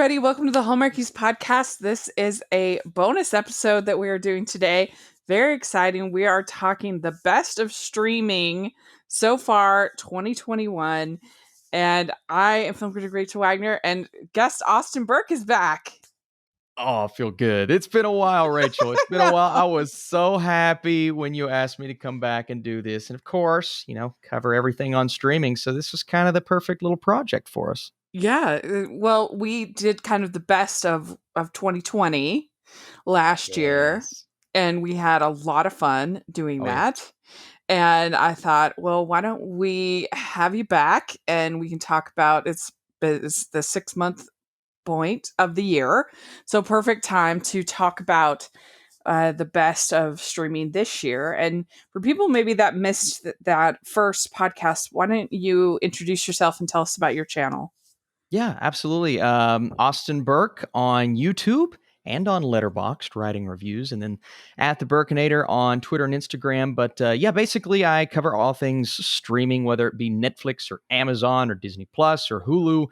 everybody. Welcome to the Hallmarkies podcast. This is a bonus episode that we are doing today. Very exciting. We are talking the best of streaming so far, 2021. And I am film critic Rachel Wagner, and guest Austin Burke is back. Oh, I feel good. It's been a while, Rachel. It's been a while. I was so happy when you asked me to come back and do this. And of course, cover everything on streaming. So this was kind of the perfect little project for us. Yeah. Well, we did kind of the best of 2020 last year, Yes. and we had a lot of fun doing Oh, yeah. that. And I thought, well, why don't we have you back and we can talk about it's the 6 month point of the year. So perfect time to talk about the best of streaming this year. And for people maybe that missed that first podcast, why don't you introduce yourself and tell us about your channel? Yeah, absolutely. Austin Burke on YouTube and on Letterboxd, writing reviews, and then at the Burkinator on Twitter and Instagram. But basically, I cover all things streaming, whether it be Netflix or Amazon or Disney Plus or Hulu.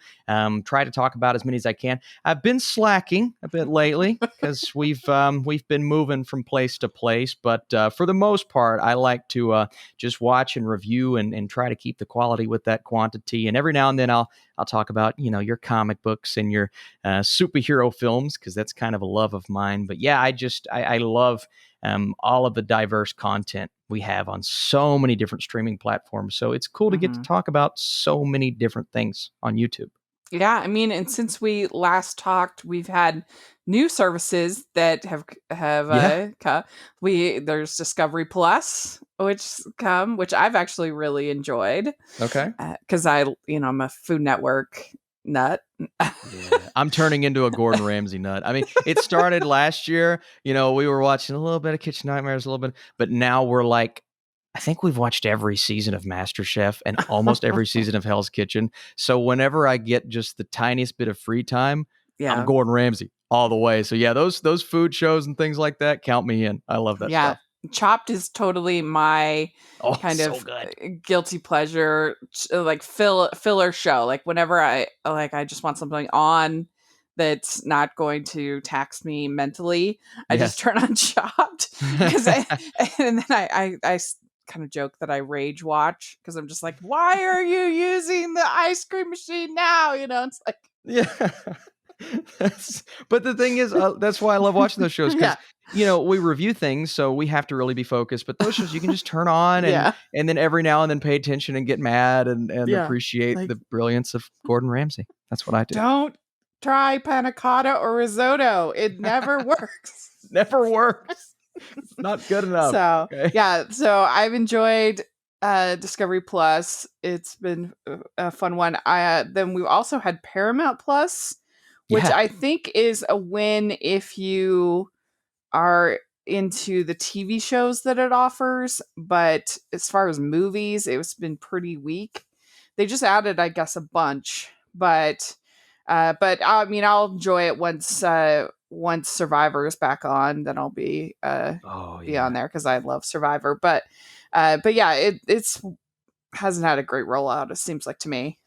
Try to talk about as many as I can. I've been slacking a bit lately because we've been moving from place to place. But for the most part, I like to just watch and review and try to keep the quality with that quantity. And every now and then I'll talk about, your comic books and your superhero films, because that's kind of a love of mine. But yeah, I love all of the diverse content we have on so many different streaming platforms. So it's cool to get to talk about so many different things on YouTube. Yeah, I mean, and since we last talked, we've had new services that have come. There's Discovery Plus, which I've actually really enjoyed. Okay, because I'm a Food Network nut. yeah, I'm turning into a Gordon Ramsay nut. I mean, it started last year. We were watching a little bit of Kitchen Nightmares, a little bit, but now we're like, I think we've watched every season of MasterChef and almost every season of Hell's Kitchen. So whenever I get just the tiniest bit of free time, I'm Gordon Ramsay all the way. So yeah, those food shows and things like that, count me in. I love that stuff. Chopped is totally my kind of guilty pleasure, like filler show. Like whenever I just want something on that's not going to tax me mentally, I just turn on Chopped and then I kind of joke that I rage watch because I'm just like, why are you using the ice cream machine now? It's like, yeah. But the thing is, that's why I love watching those shows, because we review things, so we have to really be focused. But those shows you can just turn on and then every now and then pay attention and get mad and appreciate the brilliance of Gordon Ramsay. That's what I do. Don't try panna cotta or risotto. It never works. Never works. It's not good enough. So I've enjoyed Discovery Plus. It's been a fun one. Then we also had Paramount Plus, which I think is a win if you are into the TV shows that it offers. But as far as movies, it's been pretty weak. They just added, I guess, a bunch. But I mean, I'll enjoy it once Survivor is back on. Then I'll be on there because I love Survivor. But yeah, it's hasn't had a great rollout, it seems like to me.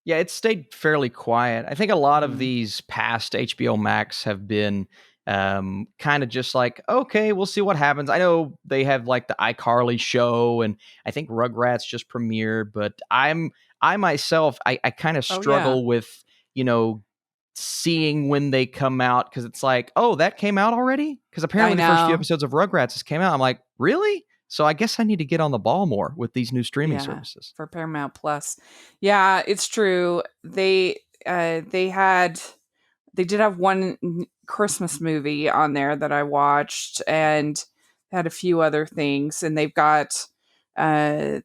Yeah, it's stayed fairly quiet. I think a lot of these past HBO Max have been kind of just like, okay, we'll see what happens. I know they have like the iCarly show, and I think Rugrats just premiered, but I myself, I kind of struggle with, seeing when they come out, because it's like, oh, that came out already? Because apparently the first few episodes of Rugrats just came out. I'm like, really? So I guess I need to get on the ball more with these new streaming services. For Paramount Plus. Yeah, it's true. They did have one Christmas movie on there that I watched, and had a few other things, and they've got they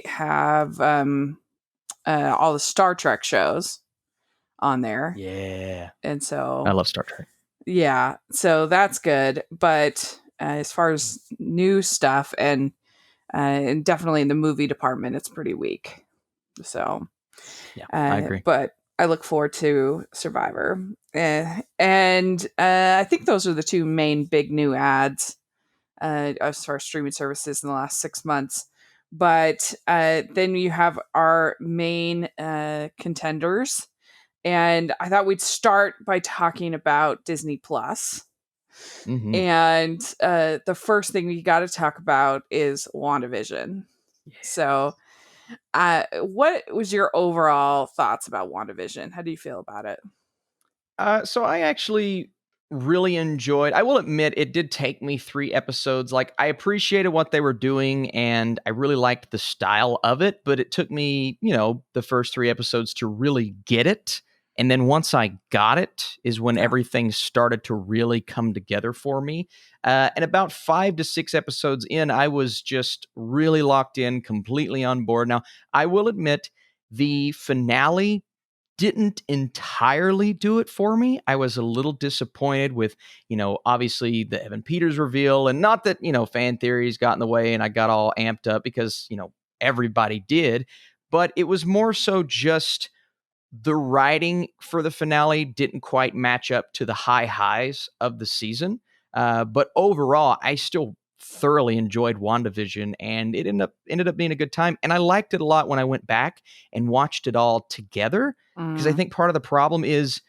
have all the Star Trek shows on there. Yeah. And so I love Star Trek. Yeah, so that's good. But as far as new stuff and definitely in the movie department, it's pretty weak. So yeah, I agree. But I look forward to Survivor. And I think those are the two main big new ads as far as streaming services in the last 6 months. But then you have our main contenders. And I thought we'd start by talking about Disney Plus. Mm-hmm. And the first thing we got to talk about is WandaVision. So, what was your overall thoughts about WandaVision? How do you feel about it? So I actually really enjoyed. I will admit it did take me 3 episodes. Like I appreciated what they were doing, and I really liked the style of it. But it took me, the first 3 episodes to really get it. And then once I got it, is when Yeah. everything started to really come together for me. And about 5 to 6 episodes in, I was just really locked in, completely on board. Now, I will admit the finale didn't entirely do it for me. I was a little disappointed with, obviously the Evan Peters reveal, and not that, fan theories got in the way and I got all amped up because, everybody did, but it was more so just the writing for the finale didn't quite match up to the high highs of the season. But overall, I still thoroughly enjoyed WandaVision, and it ended up being a good time. And I liked it a lot when I went back and watched it all together, because I Mm, think part of the problem is,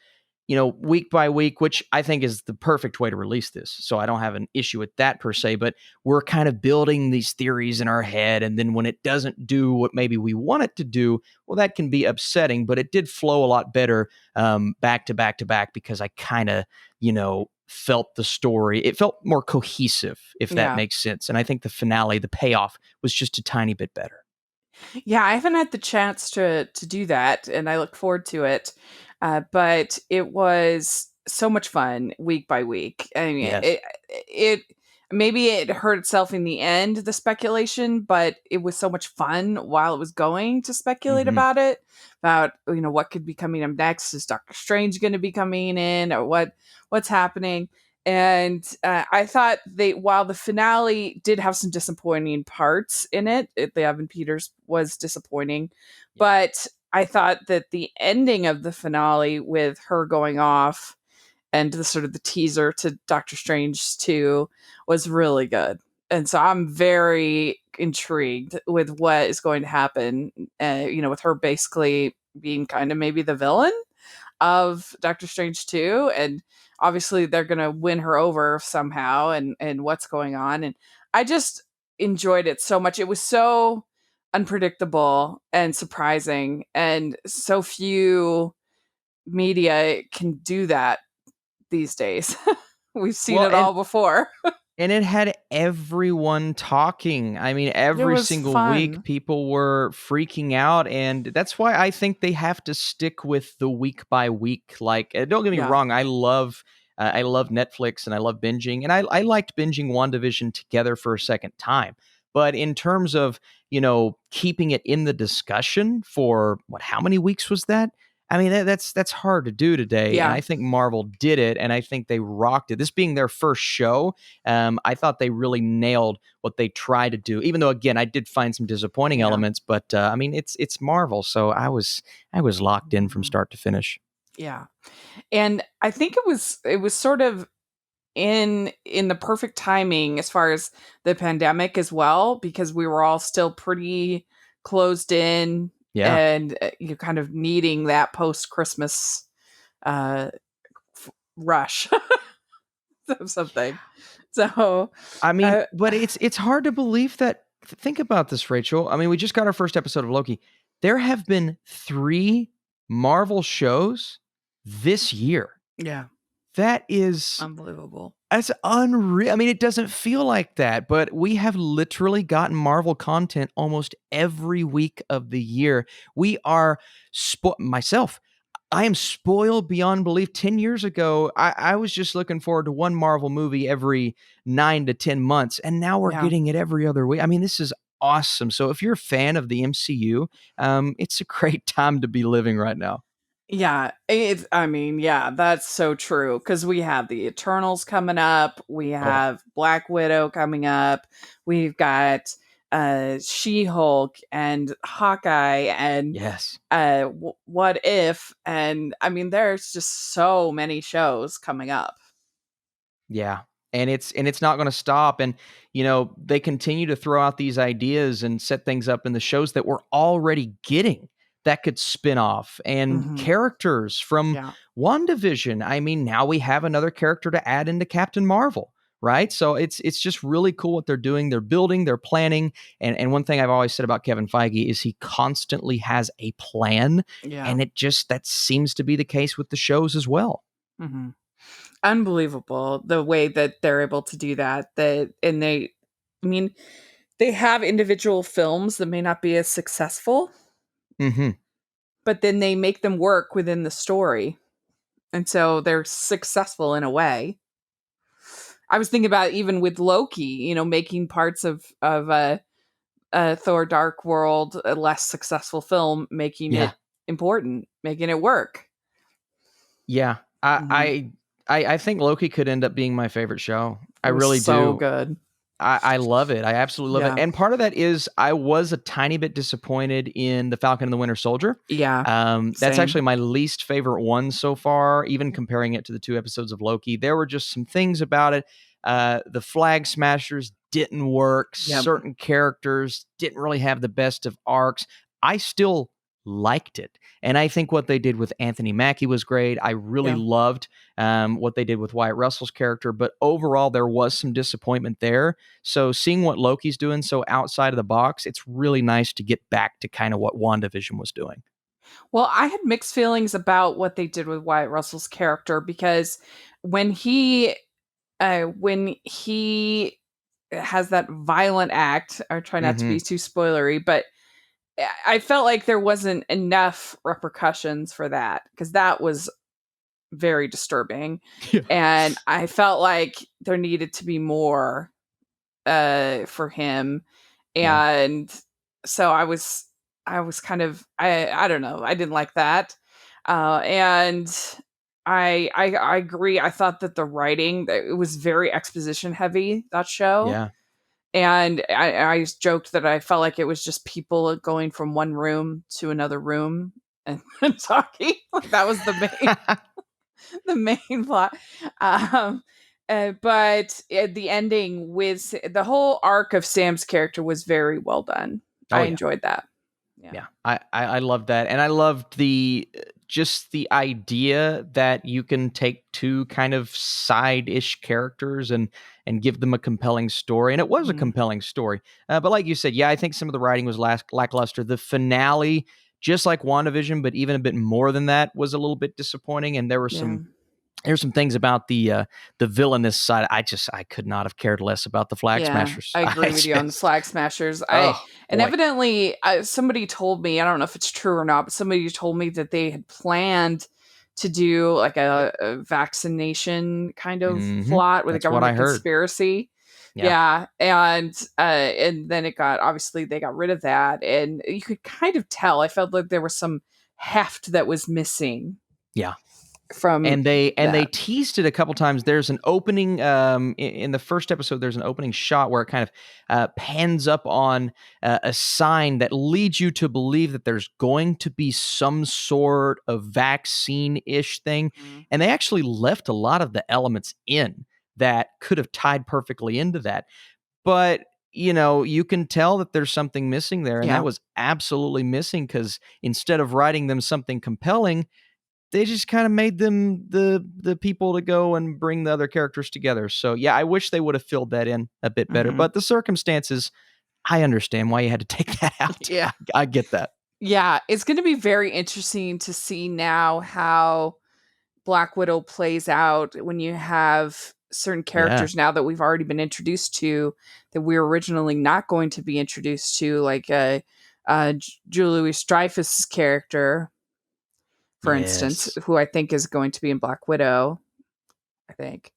week by week, which I think is the perfect way to release this. So I don't have an issue with that per se, but we're kind of building these theories in our head. And then when it doesn't do what maybe we want it to do, well, that can be upsetting, but it did flow a lot better back to back to back, because I kind of, felt the story. It felt more cohesive, if that yeah. makes sense. And I think the finale, the payoff was just a tiny bit better. Yeah, I haven't had the chance to do that, and I look forward to it. But it was so much fun week by week. I mean, Yes. it maybe it hurt itself in the end, the speculation, but it was so much fun while it was going to speculate Hmm. about it, about what could be coming up next. Is Doctor Strange going to be coming in, or what's happening? And I thought while the finale did have some disappointing parts in the Evan Peters was disappointing, Yeah. but I thought that the ending of the finale with her going off and the sort of the teaser to Doctor Strange 2 was really good. And so I'm very intrigued with what is going to happen, with her basically being kind of maybe the villain of Doctor Strange 2, and obviously they're going to win her over somehow, and what's going on. And I just enjoyed it so much. It was so unpredictable and surprising, and so few media can do that these days. We've seen Well, it all before. and it had everyone talking. I mean, It every was single week fun. people were freaking out, and that's why I think they have to stick with the week by week. Like, don't get me Yeah. wrong, I love Netflix and I love binging, and I liked binging WandaVision together for a second time. But in terms of, keeping it in the discussion for how many weeks was that? I mean, that's hard to do today, and Yeah. I think Marvel did it, and I think they rocked it. This being their first show, I thought they really nailed what they tried to do. Even though, again, I did find some disappointing Yeah. elements, but I mean, it's Marvel, so I was locked in from Mhm. start to finish. Yeah. And I think it was sort of in the perfect timing as far as the pandemic as well, because we were all still pretty closed in, Yeah. and you're kind of needing that post Christmas uh rush of something. So I mean, uh but it's hard to believe that. Think about this, Rachel. I mean, we just got our first episode of Loki. There have been 3 Marvel shows this year. yeah, That is unbelievable. That's unreal. I mean, it doesn't feel like that, but we have literally gotten Marvel content almost every week of the year. We are myself. I am spoiled beyond belief. 10 years ago, I was just looking forward to one Marvel movie every 9 to 10 months, and now we're Yeah. getting it every other week. I mean, this is awesome. So if you're a fan of the MCU, it's a great time to be living right now. Yeah, I mean, yeah, that's so true, because we have the Eternals coming up, we Oh, have Black Widow coming up, we've got She-Hulk and Hawkeye and yes. What If, and I mean, there's just so many shows coming up. Yeah. And it's not going to stop, and they continue to throw out these ideas and set things up in the shows that we're already getting. that could spin off, and characters from Wanda Vision. I mean, now we have another character to add into Captain Marvel, right? So it's just really cool what they're doing. They're building, they're planning. And one thing I've always said about Kevin Feige is he constantly has a plan. Yeah. And that seems to be the case with the shows as well. Unbelievable the way that they're able to do that. They have individual films that may not be as successful, but then they make them work within the story. And so they're successful in a way. I was thinking about even with Loki, making parts of Thor Dark World a less successful film, making it important, making it work. Yeah. I think Loki could end up being my favorite show. I really do. So good. I love it. I absolutely love it. And part of that is I was a tiny bit disappointed in The Falcon and the Winter Soldier. Yeah. That's actually my least favorite one so far, even comparing it to the 2 episodes of Loki. There were just some things about it. The Flag Smashers didn't work. Yep. Certain characters didn't really have the best of arcs. I still liked it. And I think what they did with Anthony Mackie was great. I really loved what they did with Wyatt Russell's character, but overall there was some disappointment there. So seeing what Loki's doing so outside of the box, it's really nice to get back to kind of what WandaVision was doing. Well, I had mixed feelings about what they did with Wyatt Russell's character, because when he has that violent act, I try not to be too spoilery, but I felt like there wasn't enough repercussions for that, because that was very disturbing. And I felt like there needed to be more for him. And so I was kind of, I don't know, I didn't like that. And I agree. I thought that the writing, it was very exposition heavy, that show. And I joked that I felt like it was just people going from one room to another room and talking. That was the main plot. But the ending with the whole arc of Sam's character was very well done. I enjoyed that. Yeah. I loved that. And I loved just the idea that you can take 2 kind of side-ish characters and give them a compelling story. And it was a compelling story. But like you said, I think some of the writing was lackluster. The finale, just like WandaVision, but even a bit more than that, was a little bit disappointing. And there were there's some things about the villainous side. I could not have cared less about the Flag Smashers. I agree with you on the Flag Smashers. Evidently, somebody told me, I don't know if it's true or not, but somebody told me that they had planned to do like a vaccination kind of plot with a government conspiracy. And then it got, obviously they got rid of that, and you could kind of tell. I felt like there was some heft that was missing. And they teased it a couple times. There's an opening in the first episode. There's an opening shot where it kind of pans up on a sign that leads you to believe that there's going to be some sort of vaccine-ish thing. And they actually left a lot of the elements in that could have tied perfectly into that. But you can tell that there's something missing there, and that was absolutely missing, because instead of writing them something compelling, they just kind of made them the people to go and bring the other characters together. So I wish they would have filled that in a bit better. But the circumstances, I understand why you had to take that out. I get that. It's going to be very interesting to see now how Black Widow plays out when you have certain characters now that we've already been introduced to that we were originally not going to be introduced to, like Julia Louis-Dreyfus's character, for instance, who I think is going to be in Black Widow, I think.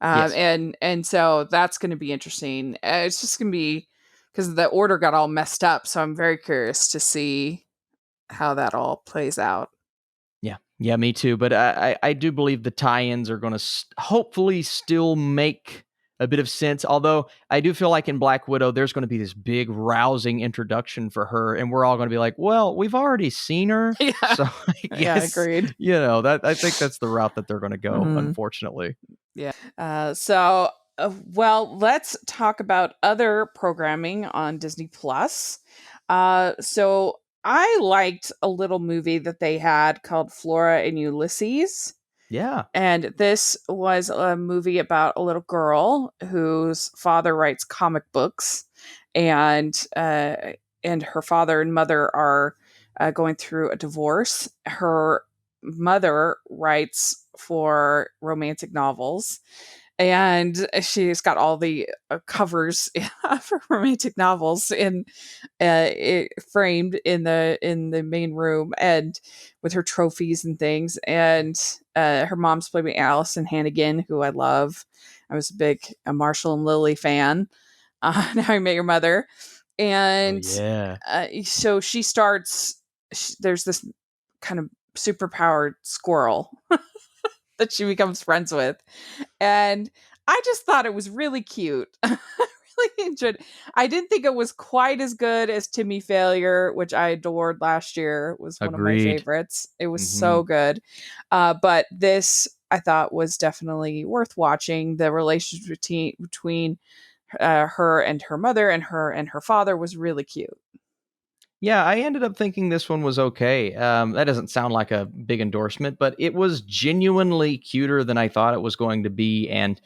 And so that's going to be interesting. It's just going to be, because the order got all messed up. So I'm very curious to see how that all plays out. Yeah, me too. But I do believe the tie-ins are going to hopefully still make a bit of sense. Although I do feel like in Black Widow, there's going to be this big rousing introduction for her, and we're all going to be like, well, we've already seen her. So I guess, agreed. That I think that's the route that they're going to go, unfortunately. Well, let's talk about other programming on Disney Plus. So I liked a little movie that they had called Flora and Ulysses. Yeah. And this was a movie about a little girl whose father writes comic books, and her father and mother are going through a divorce. Her mother writes for romantic novels, and she's got all the covers for romantic novels framed in the main room, and with her trophies and things. And her mom's played by Allison Hannigan, who I love. I was a big Marshall and Lily fan. Now I Met Your Mother, Oh and yeah. so she starts. There's this kind of superpowered squirrel that she becomes friends with, and I just thought it was really cute. Really enjoyed. I didn't think it was quite as good as Timmy Failure, which I adored last year. It was one of my Agreed. favorites. It was Hmm. so good. But this I thought was definitely worth watching. The relationship between her and her mother and her father was really cute. Yeah, I ended up thinking this one was okay. That doesn't sound like a big endorsement, but it was genuinely cuter than I thought it was going to be. And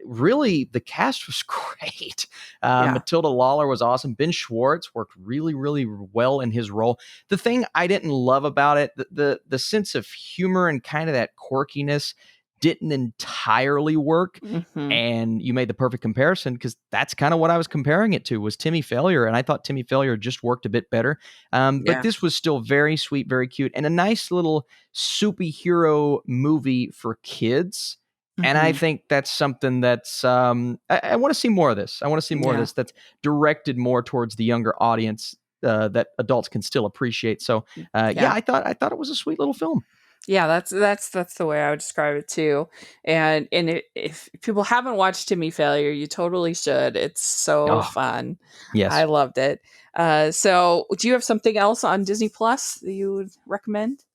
really, the cast was great. Yeah. Matilda Lawler was awesome. Ben Schwartz worked really, really well in his role. The thing I didn't love about it, the sense of humor and kind of that quirkiness didn't entirely work. Hmm. And you made the perfect comparison because that's kind of what I was comparing it to was Timmy Failure, and I thought Timmy Failure just worked a bit better. But Yeah. this was still very sweet, very cute, and a nice little superhero movie for kids. And I Hmm. think that's something that's I want to see more of this. I want to see more of Yeah. this that's directed more towards the younger audience that adults can still appreciate. So yeah, Yeah. I thought it was a sweet little film. Yeah, that's the way I would describe it too. And if people haven't watched Timmy Failure, you totally should. It's so Oh fun. I yes. loved it. So do you have something else on Disney Plus that you would recommend?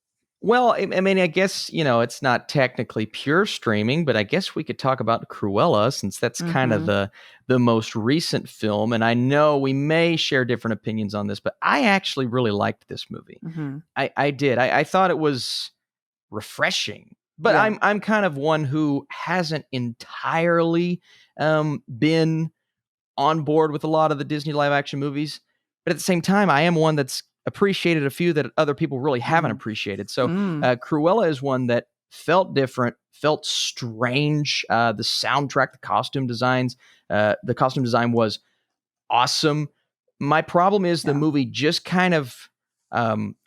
Well, I mean, I guess, it's not technically pure streaming, but I guess we could talk about Cruella since that's kind of Mm-hmm. the most recent film. And I know we may share different opinions on this, but I actually really liked this movie. Mm-hmm. I did. I thought it was refreshing. But Yeah. I'm kind of one who hasn't entirely been on board with a lot of the Disney live action movies, but at the same time, I am one that's appreciated a few that other people really haven't Mm-hmm. appreciated. So, Mm. Cruella is one that felt different, felt strange. The soundtrack, the costume design was awesome. My problem is the Yeah. movie just kind of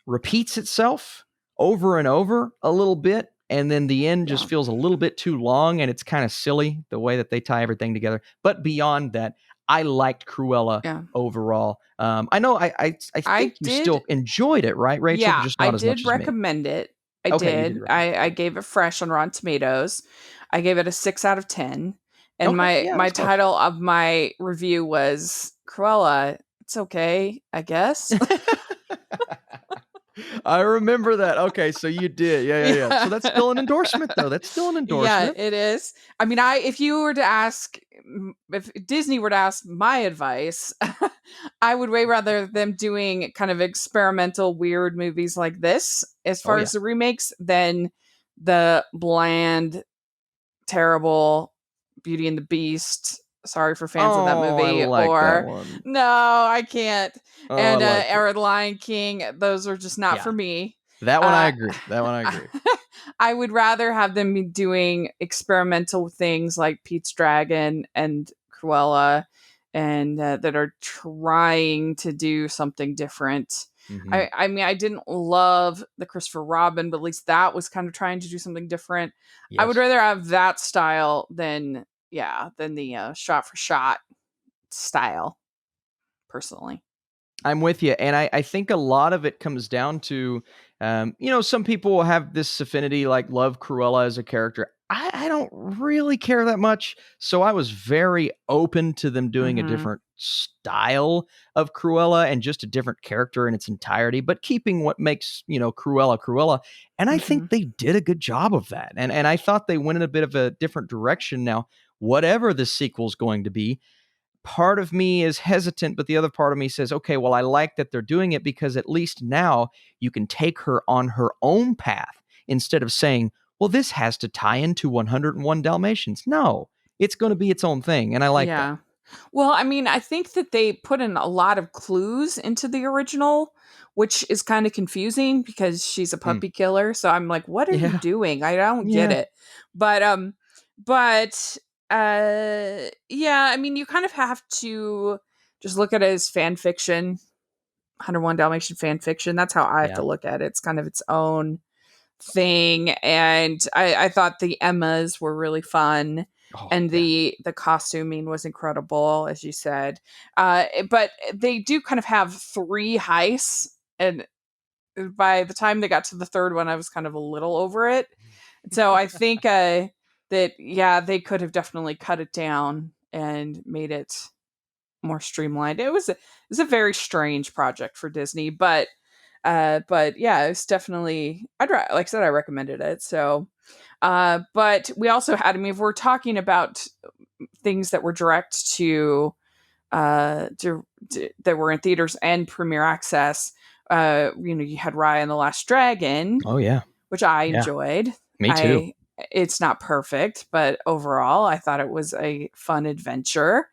repeats itself over and over a little bit. And then the end just Yeah. feels a little bit too long and it's kind of silly the way that they tie everything together. But beyond that, I liked Cruella Yeah. overall. I know I I think you still did. enjoyed it, right, Rachel? Yeah, Just I not as much did as me. recommend it. I Okay, you did did. recommend it. I gave it fresh on Rotten Tomatoes. I gave it a 6 out of 10. And Okay, my yeah, my that's close. title of my review was Cruella. It's okay, I guess. I remember that. Okay, so you did. Yeah, yeah, yeah. So that's Yeah. still an endorsement, though. That's still an Yeah, endorsement. it is. I mean, if you were to ask, if Disney were to ask my advice, I would way rather them doing kind of experimental, weird movies like this, as Oh far yeah. as the remakes, than the bland, terrible Beauty and the Beast. Sorry for fans of that Oh, I movie. like that Or one. no, I can't. Oh, I And liked it. or The Lion King. Those are just not for Yeah, me. that one I Uh, agree. That one I agree. I would rather have them be doing experimental things like Pete's Dragon and Cruella, and that are trying to do something different. Hmm. I mean, I didn't love the Christopher Robin, but at least that was kind of trying to do something different. I would Yes. rather have that style than, yeah, than the shot for shot style, personally. I'm with you. And I think a lot of it comes down to, some people have this affinity, like love Cruella as a character. I don't really care that much. So I was very open to them doing a Hmm. different style of Cruella and just a different character in its entirety, but keeping what makes, Cruella Cruella. And I Hmm. think they did a good job of that. And I thought they went in a bit of a different direction. Now, whatever the sequel's going to be, part of me is hesitant, but the other part of me says, okay, well, I like that they're doing it because at least now you can take her on her own path instead of saying, well, this has to tie into 101 Dalmatians. No, it's going to be its own thing. And I like that. Yeah. Well, I mean, I think that they put in a lot of clues into the original, which is kind of confusing because she's a Mm. puppy killer. So I'm like, what are you Yeah. doing? I don't get Yeah. it. But yeah, I mean, you kind of have to just look at it as fan fiction, 101 Dalmatian fan fiction. That's how I have to Yeah. look at it. It's kind of its own thing, and I thought the Emmas were really fun, Oh, and yeah. the costuming was incredible, as you said. But they do kind of have three heists, and by the time they got to the third one, I was kind of a little over it. So I think that yeah, they could have definitely cut it down and made it more streamlined. It was a very strange project for Disney, but yeah, it's definitely like I said, I recommended it. So but we also had, I mean, if we're talking about things that were direct that were in theaters and premiere access, you had Raya and the Last Dragon, Oh, yeah. which I Yeah. enjoyed. Me too. I It's not perfect, but overall I thought it was a fun adventure,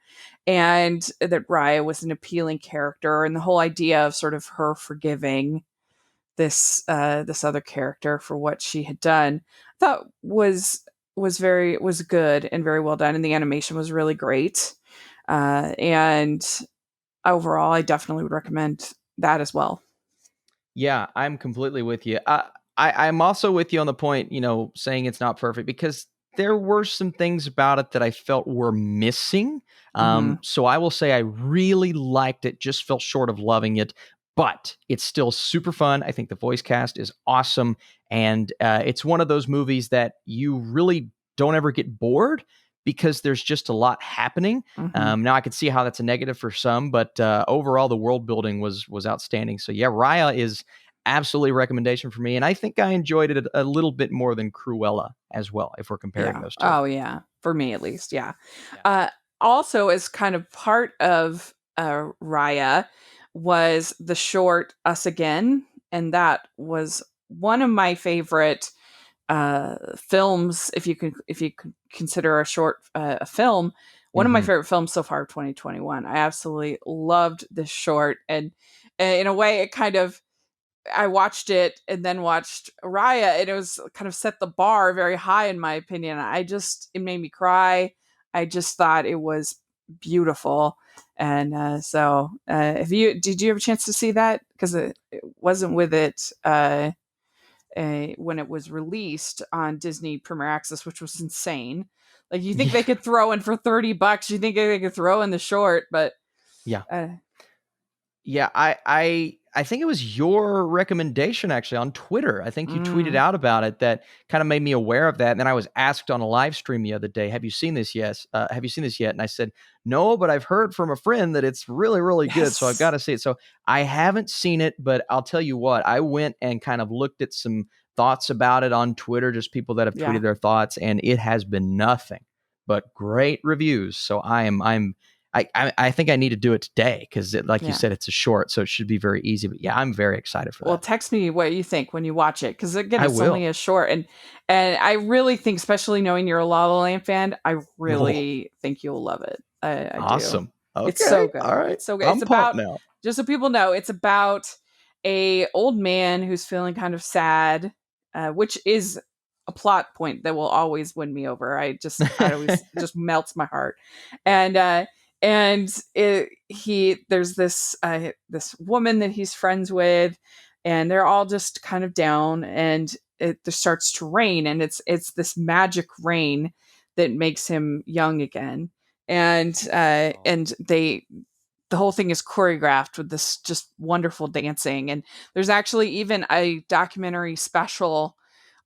and that Raya was an appealing character, and the whole idea of sort of her forgiving this other character for what she had done, I thought was good and very well done, and the animation was really great. And overall, I definitely would recommend that as well. Yeah, I'm completely with you. I'm also with you on the point, saying it's not perfect because there were some things about it that I felt were missing. Hmm. So I will say I really liked it, just fell short of loving it, but it's still super fun. I think the voice cast is awesome. And it's one of those movies that you really don't ever get bored because there's just a lot happening. Hmm. Now I could see how that's a negative for some, but overall the world building was outstanding. So yeah, Raya is absolutely a recommendation for me, and I think I enjoyed it a little bit more than Cruella as well. If we're comparing Yeah. those two, Oh, yeah. For me, at least. Yeah. yeah, Uh, Also, as kind of part of Raya was the short Us Again. And that was one of my favorite films. If you could consider a short a film, one of my hmm favorite films so far of 2021. I absolutely loved this short. And in a way, it kind of, I watched it and then watched Raya, and it was kind of set the bar very high in my opinion. It made me cry. I just thought it was beautiful, and if you did you have a chance to see that, because it wasn't with it when it was released on Disney Premier Access, which was insane. Like, you think yeah, they could throw in for $30? You think they could throw in the short, but yeah. uh, Yeah, I think it was your recommendation actually on Twitter. I think you tweeted mm, out about it that kind of made me aware of that. And then I was asked on a live stream the other day, "Have you seen this yet? Have you seen this yet?" And I said, "No, but I've heard from a friend that it's really, really good, so I've got yes, to see it." So I haven't seen it, but I'll tell you what, I went and kind of looked at some thoughts about it on Twitter, just people that have yeah. tweeted their thoughts, and it has been nothing but great reviews. So I think I need to do it today because, like you Yeah. said, it's a short, so it should be very easy. But yeah, I'm very excited for Well, that. text me what you think when you watch it, because again, I it's only will. a short, and I really think, especially knowing you're a La La Land fan, I Oh, really think you'll love it. I do. awesome. It's so Okay. All good. right. It's so good. It's I'm pumped about, now. just so people know, it's about a old man who's feeling kind of sad, which is a plot point that will always win me over. I always just melts my heart, Yeah. and there's this woman that he's friends with, and they're all just kind of down, and it just starts to rain, and it's this magic rain that makes him young again, Oh, and the whole thing is choreographed with this just wonderful dancing, and there's actually even a documentary special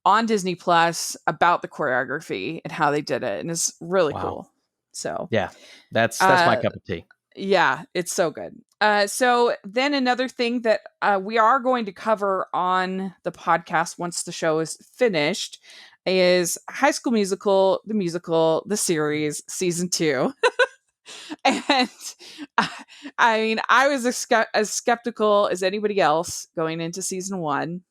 on Disney Plus about the choreography and how they did it, and it's really wow. cool. So Yeah. That's my uh cup of tea. yeah, it's so good. So then another thing that we are going to cover on the podcast once the show is finished is High School Musical, the musical, the series, season 2. And I mean, I was as skeptical as anybody else going into season one,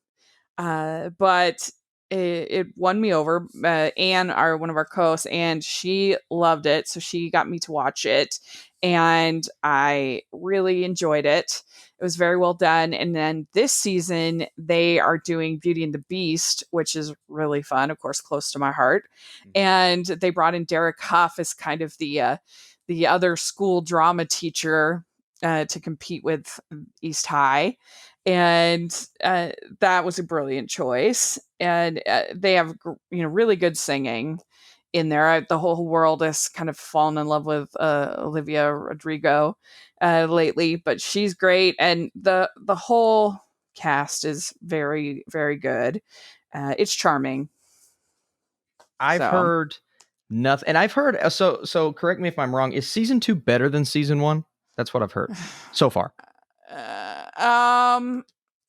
but it won me over. Anne, one of our co-hosts, and she loved it, so she got me to watch it, and I really enjoyed it. It was very well done. And then this season, they are doing Beauty and the Beast, which is really fun, of course, close to my heart. And they brought in Derek Huff as kind of the other school drama teacher to compete with East High. And that was a brilliant choice. And they have really good singing in there. The whole world has kind of fallen in love with Olivia Rodrigo lately, but she's great, and the whole cast is very, very good. It's charming. I've heard nothing, and I've heard so correct me if I'm wrong. Is season 2 better than season 1? That's what I've heard so far.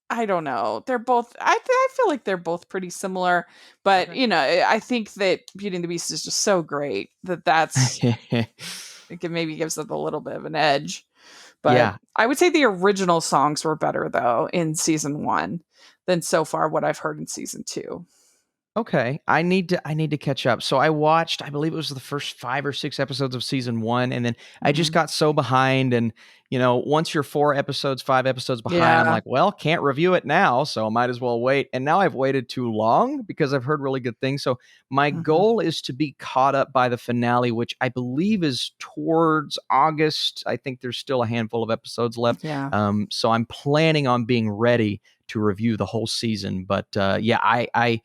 I don't know. They're both. I feel like they're both pretty similar, but Okay. I think that Beauty and the Beast is just so great that's it maybe gives it a little bit of an edge. But Yeah. I would say the original songs were better though in season 1 than so far what I've heard in season 2. Okay. I need to catch up. So I watched, I believe it was the first 5 or 6 episodes of season 1, and then I just got so behind, and once you're 4 episodes, 5 episodes behind, I'm Yeah. like, well, can't review it now, so I might as well wait. And now I've waited too long because I've heard really good things. So my goal is to be caught up by the finale, which I believe is towards August. I think there's still a handful of episodes left. Yeah. So I'm planning on being ready to review the whole season. But yeah, I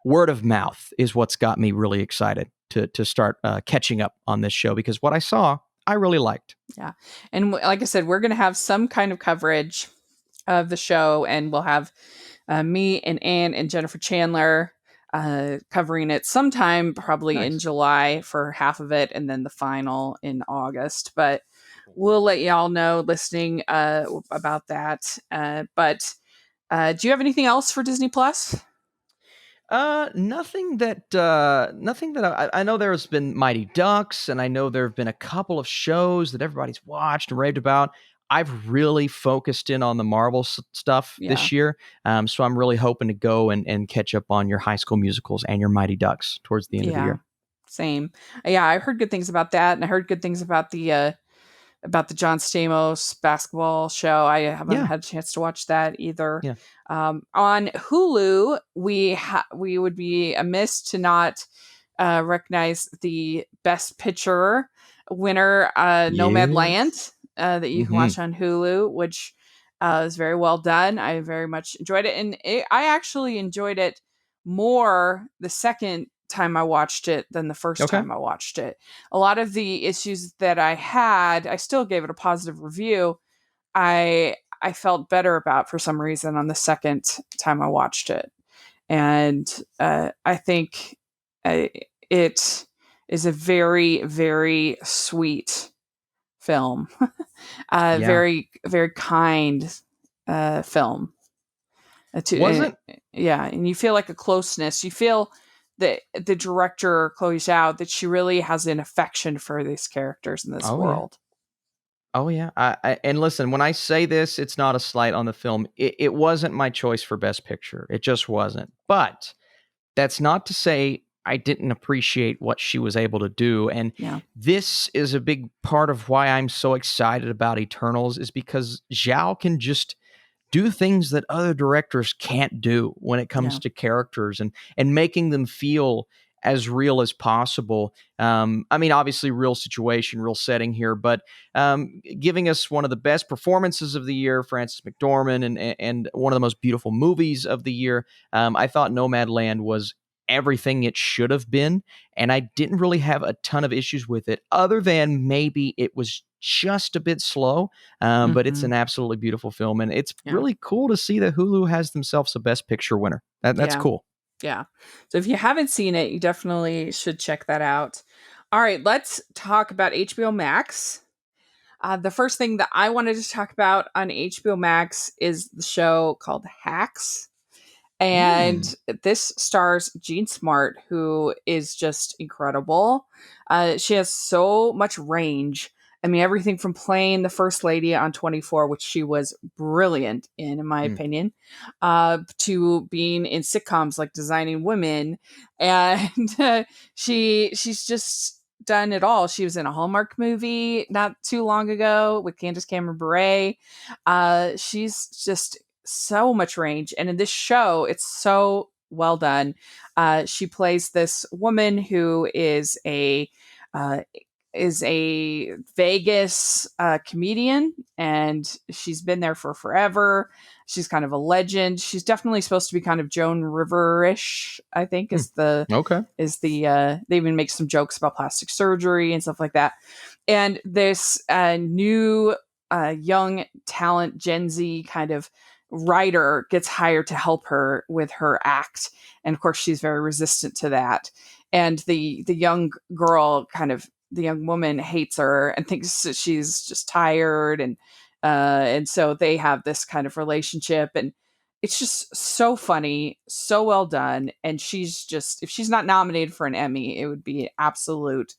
word of mouth is what's got me really excited to start catching up on this show, because what I saw, I really liked. Yeah. And like I said, we're going to have some kind of coverage of the show, and we'll have me and Anne and Jennifer Chandler covering it sometime probably in Nice. July for half of it, and then the final in August. But we'll let y'all know listening about that. But do you have anything else for Disney Plus? Nothing that I know. There's been Mighty Ducks, and I know there have been a couple of shows that everybody's watched and raved about. I've really focused in on the Marvel stuff Yeah. this year, so I'm really hoping to go and catch up on your High School Musicals and your Mighty Ducks towards the end of the year. Same. Yeah, I heard good things about that, and I heard good things about the John Stamos basketball show. I haven't had a chance to watch that either. Yeah. On Hulu, we would be amiss to not recognize the Best Picture winner, Nomadland, that you can watch on Hulu, which is very well done. I very much enjoyed it, and I actually enjoyed it more the second time I watched it than the first time I watched it. A lot of the issues that I had, I still gave it a positive review. I felt better about for some reason on the second time I watched it, and I think it is a very, very sweet film, very, very kind film. Wasn't Yeah, and you feel like a closeness. You feel that the director Chloe Zhao, that she really has an affection for these characters in this world. Oh yeah. And listen, when I say this, it's not a slight on the film. It wasn't my choice for Best Picture. It just wasn't. But that's not to say I didn't appreciate what she was able to do. And this is a big part of why I'm so excited about Eternals, is because Zhao can just do things that other directors can't do when it comes to characters and making them feel as real as possible. I mean, obviously, real situation, real setting here, but giving us one of the best performances of the year, Frances McDormand, and one of the most beautiful movies of the year. I thought Nomadland was everything it should have been, and I didn't really have a ton of issues with it, other than maybe it was just a bit slow, but it's an absolutely beautiful film, and it's really cool to see that Hulu has themselves a Best Picture winner. That's cool. Yeah. So if you haven't seen it, you definitely should check that out. All right, let's talk about HBO Max. The first thing that I wanted to talk about on HBO Max is the show called Hacks. And this stars Jean Smart, who is just incredible. She has so much range I mean, everything from playing the First Lady on 24, which she was brilliant in my opinion, to being in sitcoms like Designing Women. And she's just done it all. She was in a Hallmark movie not too long ago with Candace Cameron Bure. She's just so much range. And in this show, it's so well done. She plays this woman who uh, is a Vegas comedian, and she's been there for forever. She's kind of a legend. She's definitely supposed to be kind of Joan Rivers-ish, I think, Okay. they even make some jokes about plastic surgery and stuff like that. And this new young talent, Gen Z kind of writer gets hired to help her with her act. And of course, she's very resistant to that. And the young girl the young woman hates her and thinks that she's just tired, and so they have this kind of relationship, and it's just so funny, so well done. And she's just, if she's not nominated for an Emmy, it would be absolute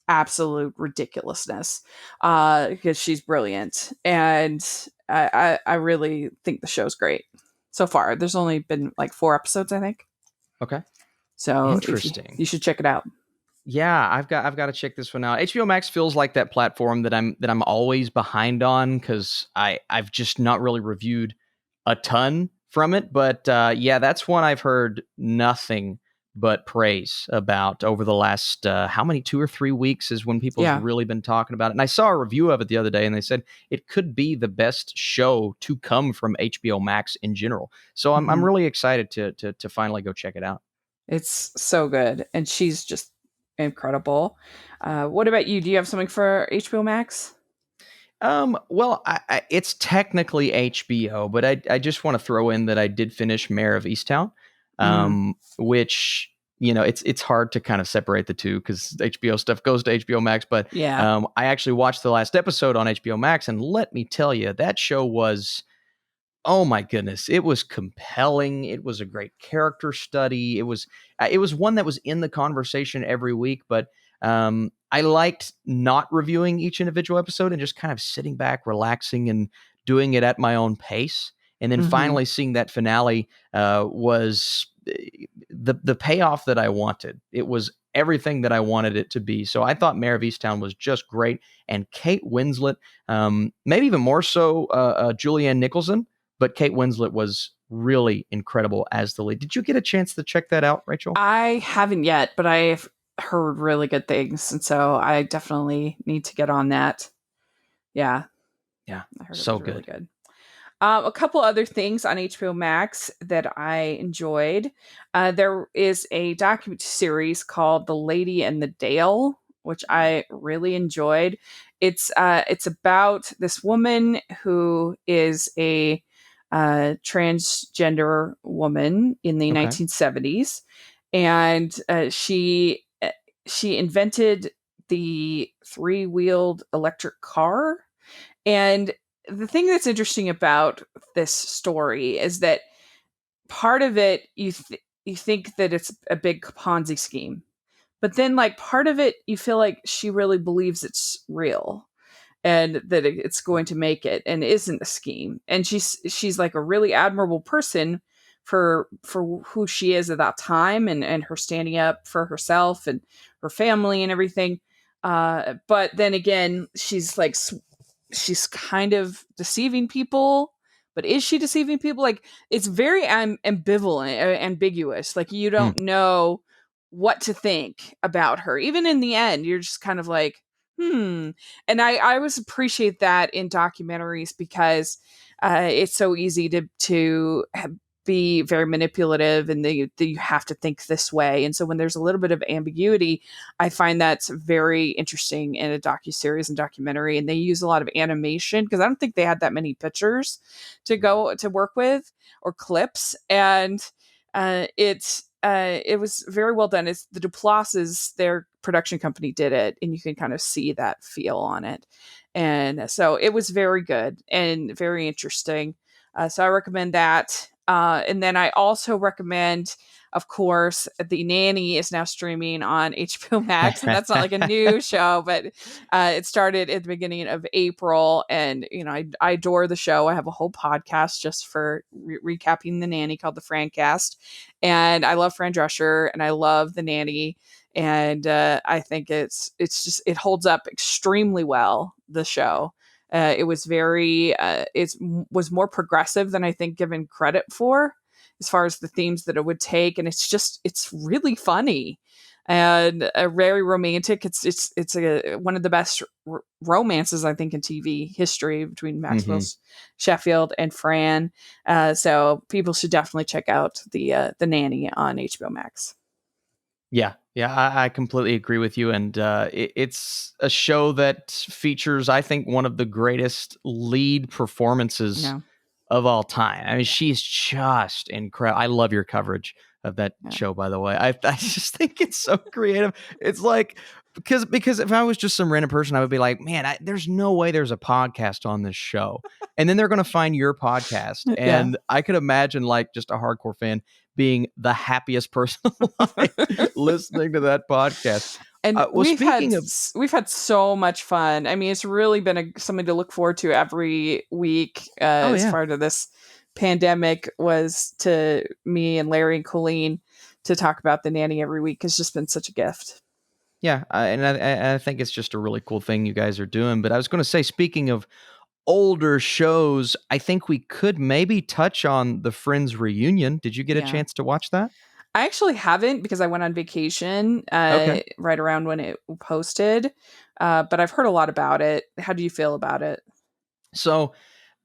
ridiculousness, because she's brilliant. And I really think the show's great so far. There's only been like 4 episodes, I think. Okay. So Interesting. you should check it out. Yeah, I've got to check this one out. HBO Max feels like that platform that I'm always behind on, because I've just not really reviewed a ton from it. But yeah, that's one I've heard nothing but praise about over the last how many 2 or 3 weeks is when people's Yeah. really been talking about it. And I saw a review of it the other day, and they said it could be the best show to come from HBO Max in general. So I'm really excited to finally go check it out. It's so good, and she's just incredible. What about you? Do you have something for HBO Max? Well, it's technically HBO, but I just want to throw in that I did finish Mayor of Easttown, which, it's hard to kind of separate the two because HBO stuff goes to HBO Max. But Yeah. I actually watched the last episode on HBO Max, and let me tell you, that show was, oh my goodness, it was compelling. It was a great character study. It was one that was in the conversation every week, but I liked not reviewing each individual episode and just kind of sitting back, relaxing, and doing it at my own pace. And then finally seeing that finale was the payoff that I wanted. It was everything that I wanted it to be. So I thought Mayor of Easttown was just great. And Kate Winslet, maybe even more so Julianne Nicholson, but Kate Winslet was really incredible as the lead. Did you get a chance to check that out, Rachel? I haven't yet, but I've heard really good things, and so I definitely need to get on that. Yeah. Yeah, I heard so it was really good. good. A couple other things on HBO Max that I enjoyed. There is a documentary series called The Lady and the Dale, which I really enjoyed. It's about this woman who is a transgender woman in the Okay. 1970s, and she invented the 3-wheeled electric car. And the thing that's interesting about this story is that part of it you think that it's a big Ponzi scheme, but then like part of it you feel like she really believes it's real and that it's going to make it and isn't a scheme. And she's like a really admirable person for who she is at that time, and her standing up for herself and her family and everything. But then again, she's kind of deceiving people. But is she deceiving people? Like, it's very ambivalent, ambiguous. Like, you don't know what to think about her. Even in the end, you're just kind of like, And I always appreciate that in documentaries, because it's so easy to be very manipulative, and you have to think this way. And so when there's a little bit of ambiguity, I find that's very interesting in a docuseries and documentary. And they use a lot of animation, because I don't think they had that many pictures to work with, or clips. And it was very well done. It's the Duplass's, their production company, did it, and you can kind of see that feel on it. And so it was very good and very interesting. So I recommend that. And then I also recommend of course, The Nanny is now streaming on HBO Max, and that's not like a new show, but it started at the beginning of April. And I adore the show. I have a whole podcast just for recapping The Nanny called the Francast, and I love Fran Drescher, and I love The Nanny, and I think it holds up extremely well. The show. It was was more progressive than I think given credit for, as far as the themes that it would take, and it's really funny and very romantic. It's one of the best romances I think in TV history between Maxwell Sheffield and Fran. So people should definitely check out the Nanny on HBO Max. Yeah, I completely agree with you, and it's a show that features, I think, one of the greatest lead performances of all time. I mean, she's just incredible. I love your coverage of that show, by the way. I just think it's so creative. It's like because if I was just some random person, I would be like, man, there's no way there's a podcast on this show, and then they're going to find your podcast, and I could imagine like just a hardcore fan being the happiest person alive listening to that podcast. And we've had so much fun. I mean, it's really been something to look forward to every week. As part of this pandemic was to me and Larry and Colleen to talk about The Nanny every week has just been such a gift. Yeah, and I think it's just a really cool thing you guys are doing. But I was going to say, speaking of older shows, I think we could maybe touch on the Friends reunion. Did you get a chance to watch that? I actually haven't, because I went on vacation right around when it posted. But I've heard a lot about it. How do you feel about it? So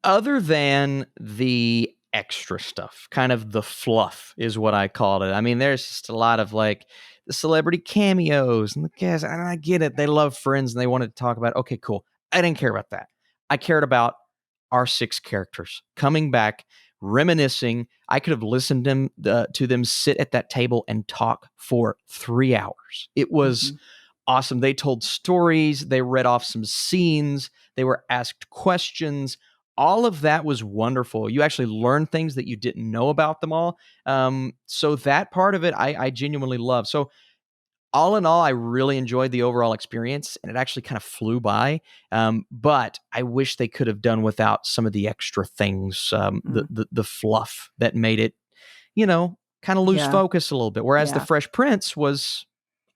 other than the extra stuff, kind of the fluff is what I called it. I mean, there's just a lot of like the celebrity cameos and the guys. And I get it. They love Friends and they wanted to talk about it. Okay, cool. I didn't care about that. I cared about our 6 characters coming back, reminiscing. I could have listened to them sit at that table and talk for 3 hours. It was awesome. They told stories. They read off some scenes. They were asked questions. All of that was wonderful. You actually learned things that you didn't know about them all. So that part of it, I genuinely love. So all in all, I really enjoyed the overall experience, and it actually kind of flew by. But I wish they could have done without some of the extra things, the fluff that made it, kind of lose focus a little bit. Whereas the Fresh Prince was